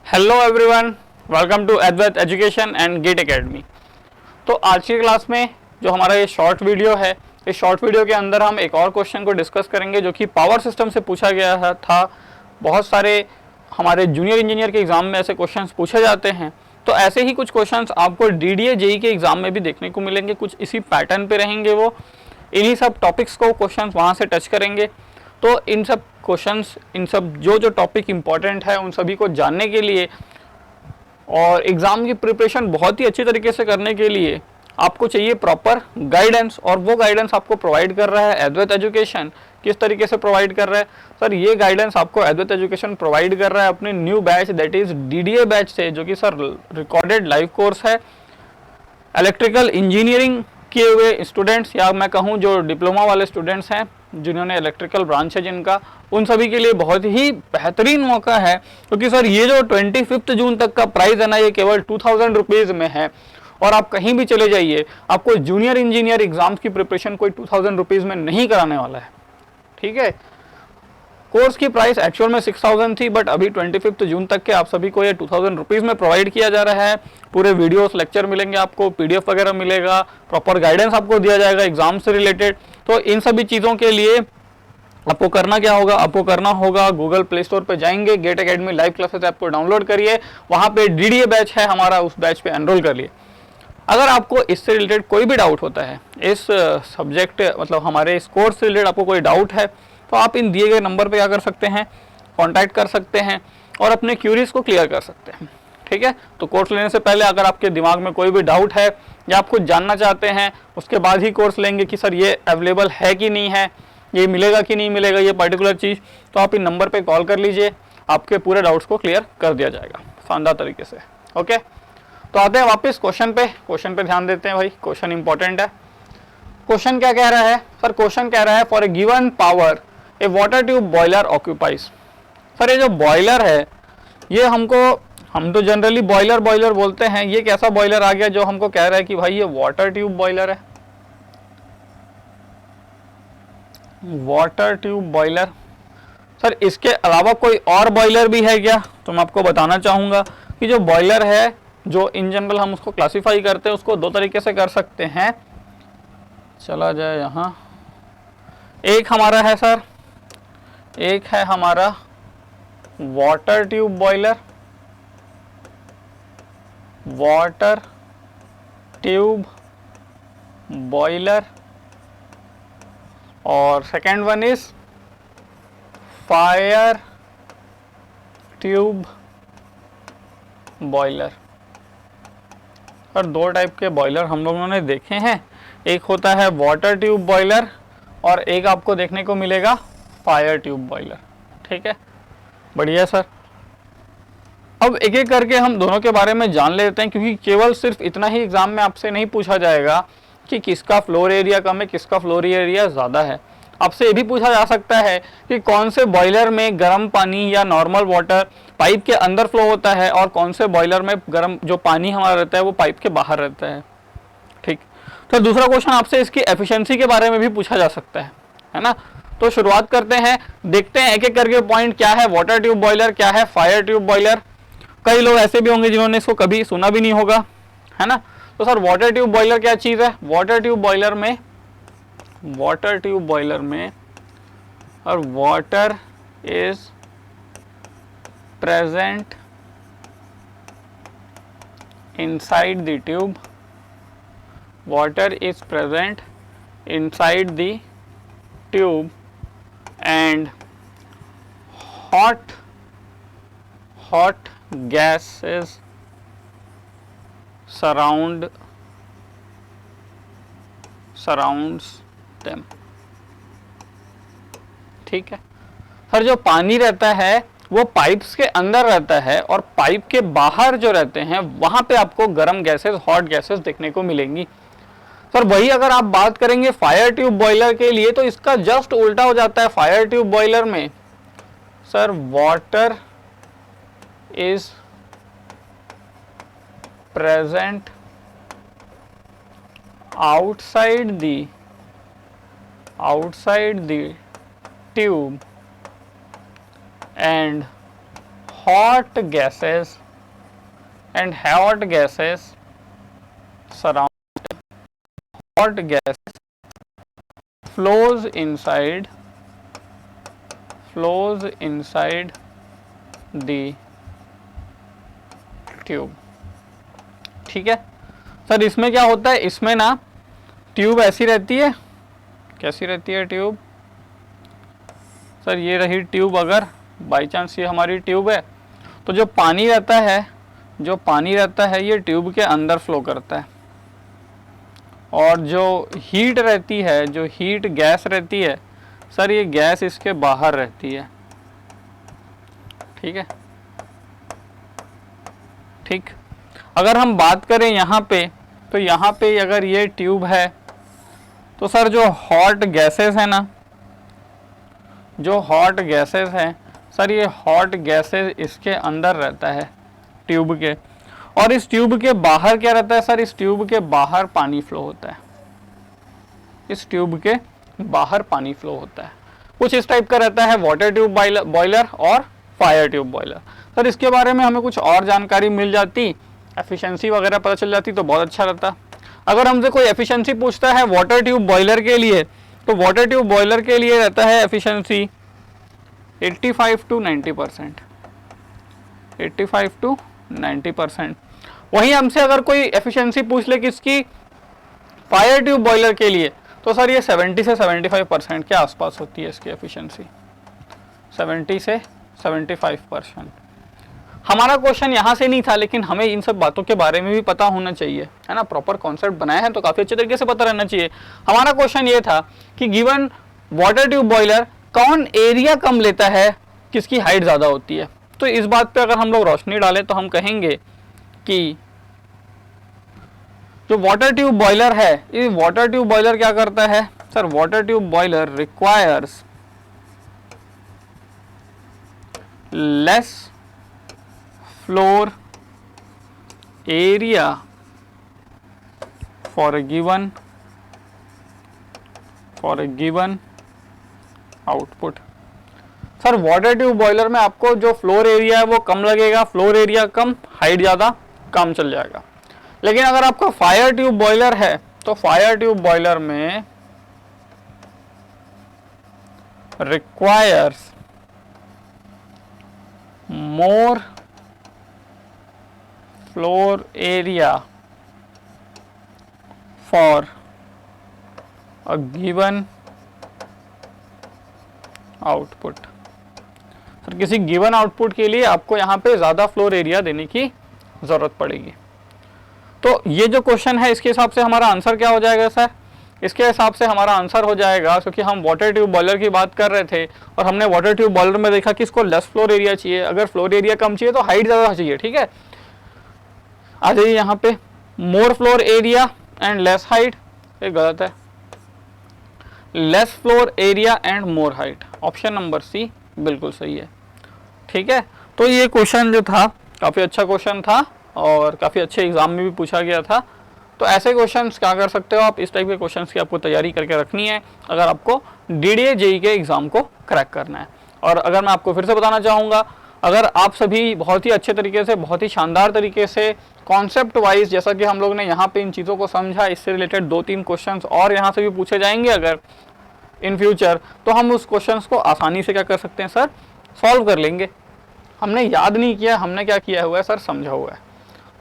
Hello everyone, welcome to Advait education and GATE academy. तो आज की क्लास में जो हमारा ये शॉर्ट वीडियो है, इस शॉर्ट वीडियो के अंदर हम एक और क्वेश्चन को डिस्कस करेंगे जो कि पावर सिस्टम से पूछा गया था। बहुत सारे हमारे जूनियर इंजीनियर के एग्जाम में ऐसे क्वेश्चंस पूछे जाते हैं, तो ऐसे ही कुछ क्वेश्चंस आपको डीडीए जेई के एग्जाम में भी देखने को मिलेंगे। कुछ इसी पैटर्न पे रहेंगे, वो इन्हीं सब टॉपिक्स को क्वेश्चंस वहाँ से टच करेंगे। तो इन सब क्वेश्चंस, इन सब जो टॉपिक इंपॉर्टेंट है उन सभी को जानने के लिए और एग्ज़ाम की प्रिपरेशन बहुत ही अच्छी तरीके से करने के लिए आपको चाहिए प्रॉपर गाइडेंस, और वो गाइडेंस आपको प्रोवाइड कर रहा है अद्वैत एजुकेशन। किस तरीके से प्रोवाइड कर रहा है सर? ये गाइडेंस आपको अद्वैत एजुकेशन प्रोवाइड कर रहा है अपने new batch, that is DDA batch से, जो कि सर रिकॉर्डेड लाइव कोर्स है। इलेक्ट्रिकल इंजीनियरिंग किए हुए स्टूडेंट्स, या मैं कहूँ जो डिप्लोमा वाले स्टूडेंट्स हैं जिन्होंने इलेक्ट्रिकल ब्रांच है जिनका, उन सभी के लिए बहुत ही बेहतरीन मौका है। क्योंकि सर ये जो 25 जून तक का प्राइस है ना, ये केवल 2000 रुपीज़ में है, और आप कहीं भी चले जाइए आपको जूनियर इंजीनियर एग्जाम्स की प्रिपरेशन कोई 2000 रुपीज़ में नहीं कराने वाला है। ठीक है, कोर्स की प्राइस एक्चुअल में 6000 थी, बट अभी 25 जून तक के आप सभी को ये 2000 रुपीज़ में प्रोवाइड किया जा रहा है। पूरे वीडियोस, लेक्चर मिलेंगे आपको, पीडीएफ वगैरह मिलेगा, प्रॉपर गाइडेंस आपको दिया जाएगा एग्जाम से रिलेटेड। तो इन सभी चीज़ों के लिए आपको करना क्या होगा? आपको करना होगा गूगल प्ले स्टोर पे जाएंगे, GATE academy live classes app को डाउनलोड करिए, वहाँ पे डीडीए बैच है हमारा, उस बैच पे एनरोल कर लिए। अगर आपको इससे रिलेटेड कोई भी डाउट होता है, इस सब्जेक्ट मतलब हमारे इस कोर्स से रिलेटेड आपको कोई डाउट है, तो आप इन दिए गए नंबर पे क्या कर सकते हैं, कांटेक्ट कर सकते हैं और अपने क्यूरीज को क्लियर कर सकते हैं। ठीक है, तो कोर्स लेने से पहले अगर आपके दिमाग में कोई भी डाउट है या आप कुछ जानना चाहते हैं, उसके बाद ही कोर्स लेंगे कि सर ये अवेलेबल है कि नहीं है, ये मिलेगा कि नहीं मिलेगा ये पर्टिकुलर चीज़, तो आप इन नंबर पर कॉल कर लीजिए, आपके पूरे डाउट्स को क्लियर कर दिया जाएगा शानदार तरीके से। ओके, तो आते हैं वापस क्वेश्चन पे ध्यान देते हैं भाई, क्वेश्चन इंपॉर्टेंट है। क्वेश्चन क्या कह रहा है सर? क्वेश्चन कह रहा है for a given power A water tube boiler occupies. Sir ये जो बॉयलर है, ये हम तो जनरली बॉयलर बोलते हैं, ये कैसा बॉयलर आ गया जो हमको कह रहा है कि भाई ये वाटर ट्यूब बॉयलर है? वाटर ट्यूब बॉयलर, सर इसके अलावा कोई और बॉयलर भी है क्या? तो मैं आपको बताना चाहूँगा कि जो बॉयलर है, जो इन जनरल हम उसको क्लासीफाई करते हैं, उसको दो तरीके से कर सकते हैं। चला जाए यहाँ, एक हमारा है सर, एक है हमारा water tube boiler, water tube boiler, और second one is fire tube boiler. और दो टाइप के बॉयलर हम लोगों ने देखे हैं, एक होता है वाटर ट्यूब बॉयलर और एक आपको देखने को मिलेगा फायर ट्यूब बॉयलर। ठीक है, बढ़िया सर। अब एक एक करके हम दोनों के बारे में जान लेते हैं, क्योंकि केवल सिर्फ इतना ही एग्जाम में आपसे नहीं पूछा जाएगा कि किसका फ्लोर एरिया कम है, किसका फ्लोर एरिया ज़्यादा है। आपसे ये भी पूछा जा सकता है कि कौन से बॉयलर में गर्म पानी या नॉर्मल वाटर पाइप के अंदर फ्लो होता है, और कौन से बॉयलर में गर्म जो पानी हमारा रहता है वो पाइप के बाहर रहता है। ठीक, तो दूसरा क्वेश्चन आपसे इसकी एफिशिएंसी के बारे में भी पूछा जा सकता है ना? तो शुरुआत करते हैं, देखते हैं एक एक करके पॉइंट क्या है वाटर ट्यूब बॉयलर, क्या है फायर ट्यूब बॉयलर। कई लोग ऐसे भी होंगे जिन्होंने इसको कभी सुना भी नहीं होगा, है ना? तो सर वाटर ट्यूब बॉयलर क्या चीज़ है? वाटर ट्यूब बॉयलर में और water is present inside the tube, water is present inside the tube and hot gases surrounds them। ठीक है सर, जो पानी रहता है वो पाइप्स के अंदर रहता है, और पाइप के बाहर जो रहते हैं वहां पे आपको गर्म गैसेस, हॉट गैसेस देखने को मिलेंगी। सर वही अगर आप बात करेंगे फायर ट्यूब बॉयलर के लिए, तो इसका जस्ट उल्टा हो जाता है। फायर ट्यूब बॉयलर में sir water is present outside the tube and hot gases surround hot gases flows inside the tube. ठीक है सर, इसमें क्या होता है, इसमें ना ट्यूब ऐसी रहती है, कैसी रहती है ट्यूब सर, ये रही ट्यूब। अगर बाई चांस ये हमारी ट्यूब है तो जो पानी रहता है ये ट्यूब के अंदर फ्लो करता है, और जो हीट रहती है, जो हीट गैस रहती है सर, ये गैस इसके बाहर रहती है। ठीक है, ठीक। अगर हम बात करें यहाँ पे, तो यहाँ पे अगर ये ट्यूब है तो सर जो हॉट गैसेस है ना, जो हॉट गैसेस हैं सर, ये हॉट गैसेस इसके अंदर रहता है ट्यूब के, और इस ट्यूब के बाहर क्या रहता है सर, इस ट्यूब के बाहर पानी फ्लो होता है, इस ट्यूब के बाहर पानी फ्लो होता है। कुछ इस टाइप का रहता है वाटर ट्यूब बॉयलर और फायर ट्यूब बॉयलर। सर इसके बारे में हमें कुछ और जानकारी मिल जाती, एफिशिएंसी वगैरह पता चल जाती तो बहुत अच्छा रहता। अगर हमसे कोई एफिशिएंसी पूछता है वाटर ट्यूब बॉयलर के लिए, तो वाटर ट्यूब बॉयलर के लिए रहता है एफिशिएंसी 85 to 90%, 85 to 90%। वहीं हमसे अगर कोई एफिशिएंसी पूछ ले किसकी, फायर ट्यूब बॉयलर के लिए, तो सर ये 70 से 75% के आसपास होती है इसकी एफिशिएंसी, 70 से 75%। हमारा क्वेश्चन यहाँ से नहीं था, लेकिन हमें इन सब बातों के बारे में भी पता होना चाहिए, है ना। प्रॉपर कॉन्सेप्ट बनाए हैं तो काफ़ी अच्छे तरीके से पता रहना चाहिए। हमारा क्वेश्चन ये था कि गिवन वाटर ट्यूब बॉयलर कौन एरिया कम लेता है, किसकी हाइट ज़्यादा होती है। तो इस बात पे अगर हम लोग रोशनी डालें तो हम कहेंगे कि जो वाटर ट्यूब बॉयलर है, ये वाटर ट्यूब बॉयलर क्या करता है sir, water tube boiler requires less floor area for a given output. Sir water tube boiler में आपको जो फ्लोर एरिया है वो कम लगेगा, फ्लोर एरिया कम, हाइट ज़्यादा, काम चल जाएगा। लेकिन अगर आपका फायर ट्यूब बॉयलर है तो फायर ट्यूब बॉयलर में requires more floor area for a given output. Sir किसी गिवन आउटपुट के लिए आपको यहाँ पे ज़्यादा फ्लोर एरिया देने की ज़रूरत पड़ेगी। तो ये जो क्वेश्चन है इसके हिसाब से हमारा आंसर क्या हो जाएगा सर, इसके हिसाब से हमारा आंसर हो जाएगा, क्योंकि हम वाटर ट्यूब बॉयलर की बात कर रहे थे और हमने वाटर ट्यूब बॉयलर में देखा कि इसको लेस फ्लोर एरिया चाहिए, अगर फ्लोर एरिया कम चाहिए तो हाइट ज़्यादा चाहिए। ठीक है, आ जाइए यहाँ पे, more floor area and less height, ये गलत है, less floor area and more height, option number C बिल्कुल सही है। ठीक है, तो ये क्वेश्चन जो था काफ़ी अच्छा क्वेश्चन था और काफ़ी अच्छे एग्जाम में भी पूछा गया था। तो ऐसे क्वेश्चंस क्या कर सकते हो आप, इस टाइप के क्वेश्चंस की आपको तैयारी करके रखनी है अगर आपको डीडीए जेई के एग्ज़ाम को क्रैक करना है। और अगर मैं आपको फिर से बताना चाहूँगा, अगर आप सभी बहुत ही अच्छे तरीके से, बहुत ही शानदार तरीके से कॉन्सेप्ट वाइज, जैसा कि हम लोग ने यहाँ पे इन चीज़ों को समझा, इससे रिलेटेड 2-3 क्वेश्चंस और यहाँ से भी पूछे जाएंगे अगर इन फ्यूचर, तो हम उस क्वेश्चंस को आसानी से क्या कर सकते हैं सर, सॉल्व कर लेंगे। हमने याद नहीं किया, हमने क्या किया हुआ है सर, समझा हुआ है।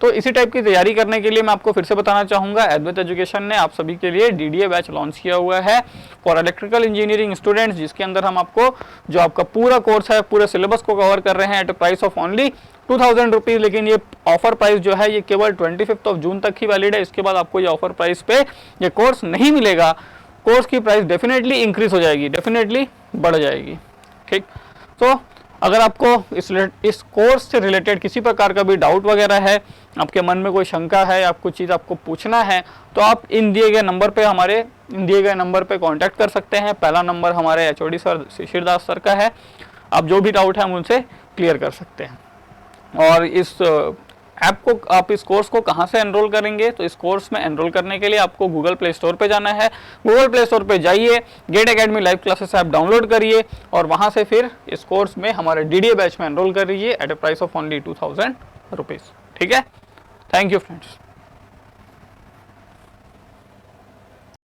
तो इसी टाइप की तैयारी करने के लिए मैं आपको फिर से बताना चाहूँगा, एडवेंट एजुकेशन ने आप सभी के लिए डीडीए बैच लॉन्च किया हुआ है फॉर इलेक्ट्रिकल इंजीनियरिंग स्टूडेंट्स, जिसके अंदर हम आपको जो आपका पूरा कोर्स है, पूरे सिलेबस को कवर कर रहे हैं at a price of only 2000 rupees. लेकिन ये ऑफर प्राइस जो है ये केवल 25 जून तक ही वैलिड है, इसके बाद आपको ये ऑफर प्राइस पे ये कोर्स नहीं मिलेगा। कोर्स की प्राइस डेफिनेटली इंक्रीज हो जाएगी, डेफिनेटली बढ़ जाएगी। ठीक, तो अगर आपको इस कोर्स से रिलेटेड किसी प्रकार का भी डाउट वगैरह है, आपके मन में कोई शंका है, आप कुछ चीज़ आपको पूछना है, तो आप इन दिए गए नंबर पे कांटेक्ट कर सकते हैं। पहला नंबर हमारे एचओडी सर शिशिरदास सर का है, आप जो भी डाउट है हम उनसे क्लियर कर सकते हैं। और इस ऐप को, आप इस कोर्स को कहाँ से एनरोल करेंगे? तो इस कोर्स में एनरोल करने के लिए आपको गूगल प्ले स्टोर पे जाना है। गूगल प्ले स्टोर पे जाइए, GATE academy live classes app download करिए और वहाँ से फिर इस कोर्स में हमारे DDA बैच में एनरोल करिए at a price of only 2000 rupees. ठीक है, थैंक यू फ्रेंड्स।